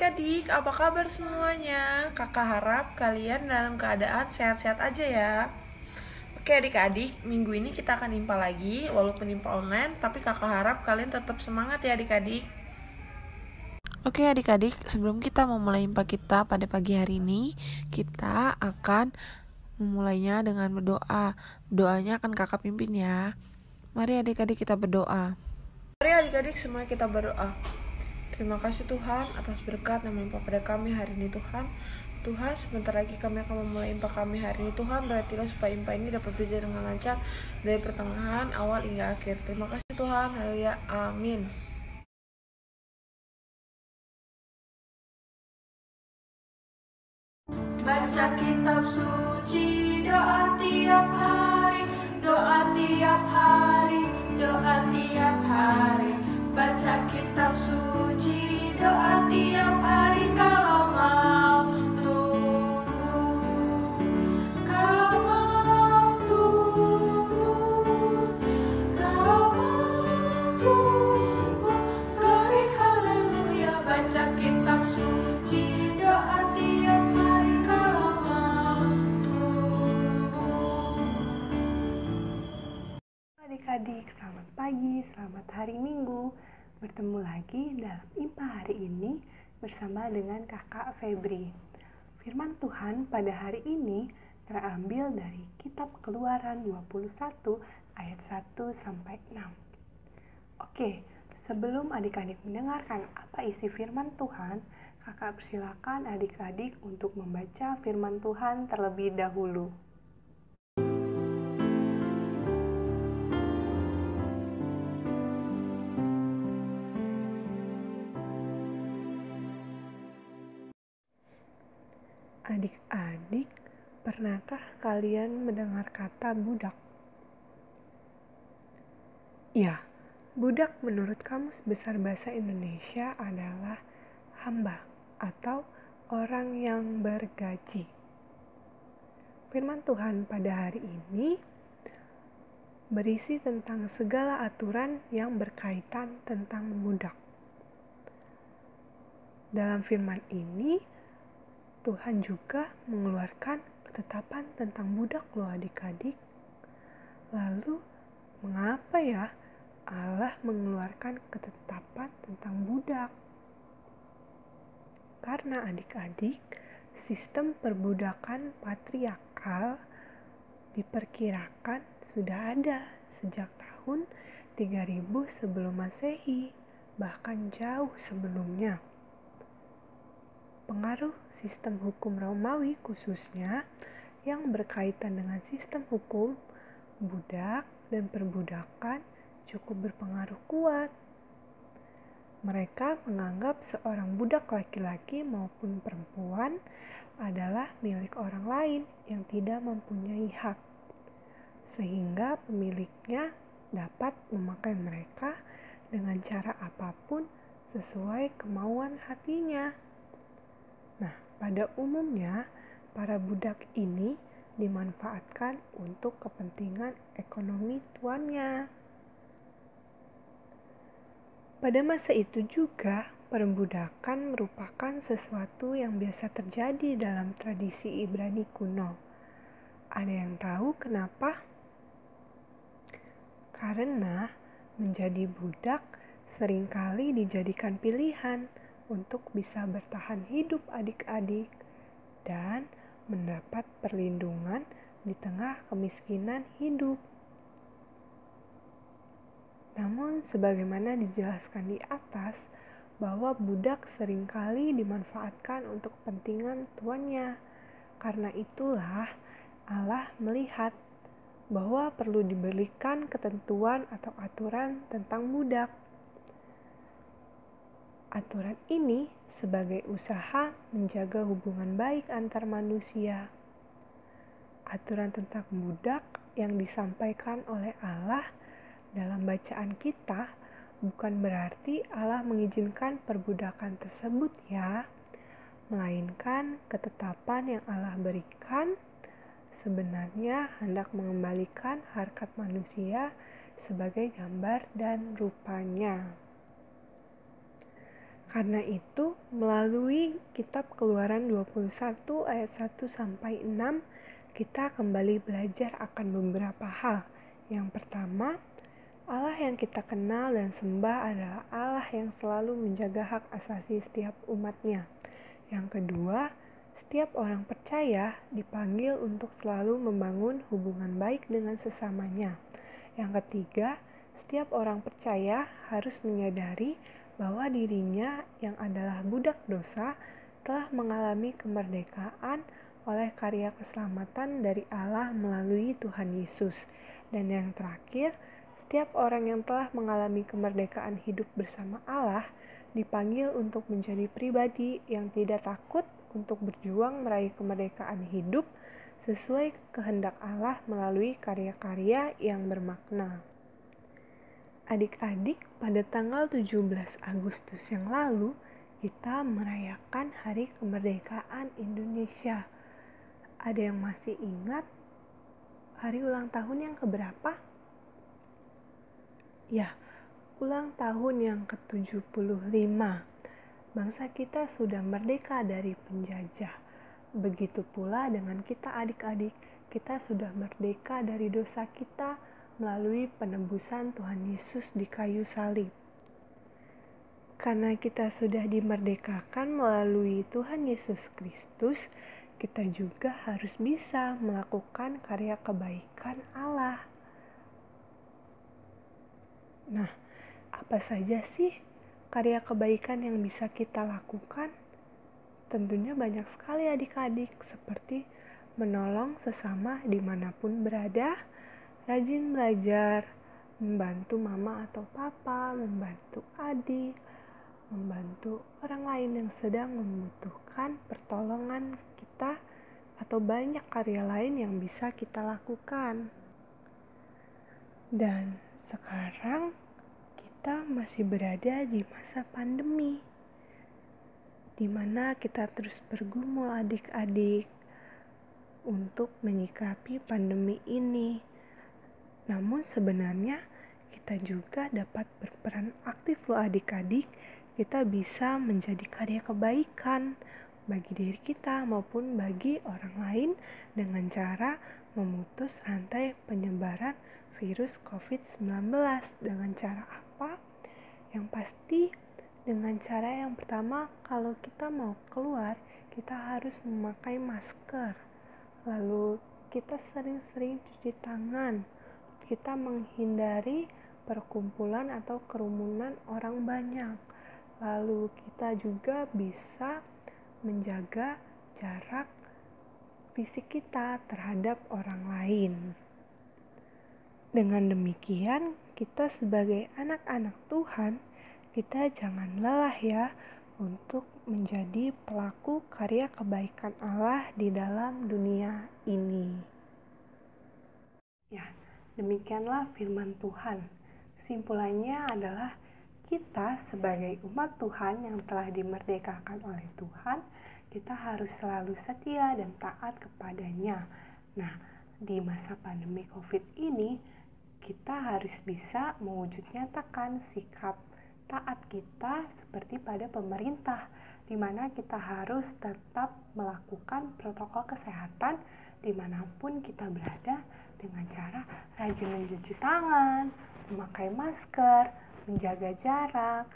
adik-adik, apa kabar semuanya? Kakak harap kalian dalam keadaan sehat-sehat aja ya. Oke adik-adik, minggu ini kita akan impa lagi, walaupun impa online, tapi kakak harap kalian tetap semangat ya adik-adik. Oke adik-adik, sebelum kita memulai impa kita pada pagi hari ini, kita akan memulainya dengan berdoa. Doanya akan kakak pimpin ya. Mari adik-adik kita berdoa. Mari adik-adik semua kita berdoa. Terima kasih Tuhan atas berkat yang melimpah pada kami hari ini Tuhan. Tuhan, sebentar lagi kami akan memulai impa kami hari ini Tuhan. Berartilah supaya impa ini dapat berjalan dengan lancar dari pertengahan, awal hingga akhir. Terima kasih Tuhan. Haleluya. Amin. Baca kitab suci, doa tiap hari, doa tiap hari, doa tiap hari. Baca kitab suci, doa tiap hari kalau mau tumbuh, kalau mau tumbuh, kalau mau tumbuh. Glory haleluya. Baca kitab suci, doa tiap hari kalau mau tumbuh. Adik-adik, selamat pagi, selamat hari Minggu. Bertemu lagi dalam impa hari ini bersama dengan kakak Febri. Firman Tuhan pada hari ini terambil dari kitab Keluaran 21 ayat 1 sampai 6. Oke, sebelum adik-adik mendengarkan apa isi firman Tuhan, kakak persilakan adik-adik untuk membaca firman Tuhan terlebih dahulu. Adik-adik, pernahkah kalian mendengar kata budak? Ya, budak menurut Kamus Besar Bahasa Indonesia adalah hamba atau orang yang bergaji. Firman Tuhan pada hari ini berisi tentang segala aturan yang berkaitan tentang budak. Dalam firman ini, Tuhan juga mengeluarkan ketetapan tentang budak loh adik-adik. Lalu, mengapa ya Allah mengeluarkan ketetapan tentang budak? Karena adik-adik, sistem perbudakan patriarkal diperkirakan sudah ada sejak tahun 3000 sebelum Masehi, bahkan jauh sebelumnya. Pengaruh sistem hukum Romawi khususnya yang berkaitan dengan sistem hukum, budak dan perbudakan cukup berpengaruh kuat. Mereka menganggap seorang budak laki-laki maupun perempuan adalah milik orang lain yang tidak mempunyai hak, sehingga pemiliknya dapat memakai mereka dengan cara apapun sesuai kemauan hatinya. Nah, pada umumnya, para budak ini dimanfaatkan untuk kepentingan ekonomi tuannya. Pada masa itu juga, perbudakan merupakan sesuatu yang biasa terjadi dalam tradisi Ibrani kuno. Ada yang tahu kenapa? Karena menjadi budak seringkali dijadikan pilihan untuk bisa bertahan hidup adik-adik dan mendapat perlindungan di tengah kemiskinan hidup. Namun sebagaimana dijelaskan di atas, bahwa budak seringkali dimanfaatkan untuk kepentingan tuannya. Karena itulah Allah melihat bahwa perlu diberikan ketentuan atau aturan tentang budak. Aturan ini sebagai usaha menjaga hubungan baik antar manusia. Aturan tentang budak yang disampaikan oleh Allah dalam bacaan kita bukan berarti Allah mengizinkan perbudakan tersebut ya, melainkan ketetapan yang Allah berikan sebenarnya hendak mengembalikan harkat manusia sebagai gambar dan rupanya. Karena itu, melalui kitab Keluaran 21 ayat 1-6, kita kembali belajar akan beberapa hal. Yang pertama, Allah yang kita kenal dan sembah adalah Allah yang selalu menjaga hak asasi setiap umatnya. Yang kedua, setiap orang percaya dipanggil untuk selalu membangun hubungan baik dengan sesamanya. Yang ketiga, setiap orang percaya harus menyadari bahwa dirinya yang adalah budak dosa telah mengalami kemerdekaan oleh karya keselamatan dari Allah melalui Tuhan Yesus. Dan yang terakhir, setiap orang yang telah mengalami kemerdekaan hidup bersama Allah dipanggil untuk menjadi pribadi yang tidak takut untuk berjuang meraih kemerdekaan hidup sesuai kehendak Allah melalui karya-karya yang bermakna. Adik-adik, pada tanggal 17 Agustus yang lalu, kita merayakan Hari Kemerdekaan Indonesia. Ada yang masih ingat hari ulang tahun yang keberapa? Ya, ulang tahun yang ke-75. Bangsa kita sudah merdeka dari penjajah. Begitu pula dengan kita adik-adik, kita sudah merdeka dari dosa kita melalui penebusan Tuhan Yesus di kayu salib. Karena kita sudah dimerdekakan melalui Tuhan Yesus Kristus, kita juga harus bisa melakukan karya kebaikan Allah. Nah, apa saja sih karya kebaikan yang bisa kita lakukan? Tentunya banyak sekali adik-adik, seperti menolong sesama dimanapun berada, rajin belajar, membantu mama atau papa, membantu adik, membantu orang lain yang sedang membutuhkan pertolongan kita, atau banyak karya lain yang bisa kita lakukan. Dan sekarang kita masih berada di masa pandemi, di mana kita terus bergumul adik-adik untuk menyikapi pandemi ini. Namun sebenarnya kita juga dapat berperan aktif loh adik-adik. Kita bisa menjadi karya kebaikan bagi diri kita maupun bagi orang lain dengan cara memutus rantai penyebaran virus COVID-19. Dengan cara apa? Yang pasti dengan cara yang pertama, kalau kita mau keluar, kita harus memakai masker. Lalu kita sering-sering cuci tangan. Kita menghindari perkumpulan atau kerumunan orang banyak. Lalu kita juga bisa menjaga jarak fisik kita terhadap orang lain. Dengan demikian, kita sebagai anak-anak Tuhan, kita jangan lelah ya untuk menjadi pelaku karya kebaikan Allah di dalam dunia ini. Ya, demikianlah firman Tuhan. Kesimpulannya adalah kita sebagai umat Tuhan yang telah dimerdekakan oleh Tuhan, kita harus selalu setia dan taat kepadanya. Nah, di masa pandemi COVID ini, kita harus bisa mewujud nyatakan sikap taat kita seperti pada pemerintah, di mana kita harus tetap melakukan protokol kesehatan dimanapun kita berada dengan cara rajin mencuci tangan, memakai masker, menjaga jarak,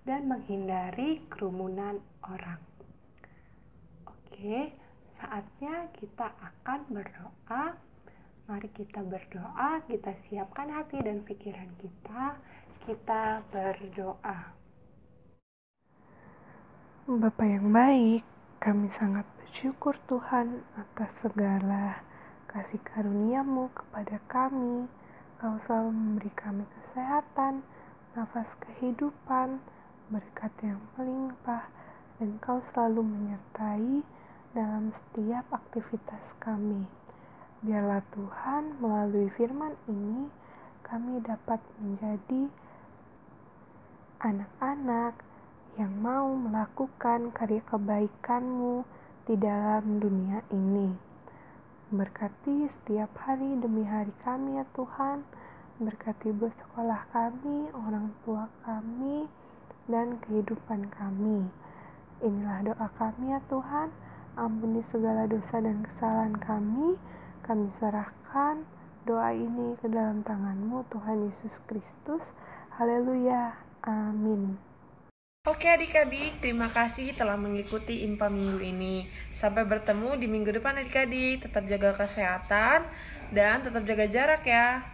dan menghindari kerumunan orang. Oke, saatnya kita akan berdoa. Mari kita berdoa, kita siapkan hati dan pikiran kita. Kita berdoa. Bapa yang baik, kami sangat bersyukur Tuhan atas segala kasih karunia-Mu kepada kami. Kau selalu memberi kami kesehatan, nafas kehidupan, berkat yang melimpah, dan Kau selalu menyertai dalam setiap aktivitas kami. Biarlah Tuhan melalui firman ini kami dapat menjadi anak-anak yang mau melakukan karya kebaikan-Mu di dalam dunia ini. Berkati setiap hari demi hari kami ya Tuhan. Berkati bersekolah kami, orang tua kami, dan kehidupan kami. Inilah doa kami ya Tuhan, ampuni segala dosa dan kesalahan kami serahkan doa ini ke dalam tangan-Mu Tuhan Yesus Kristus. Haleluya, amin. Oke adik-adik, terima kasih telah mengikuti IMPA minggu ini. Sampai bertemu di minggu depan adik-adik. Tetap jaga kesehatan dan tetap jaga jarak ya.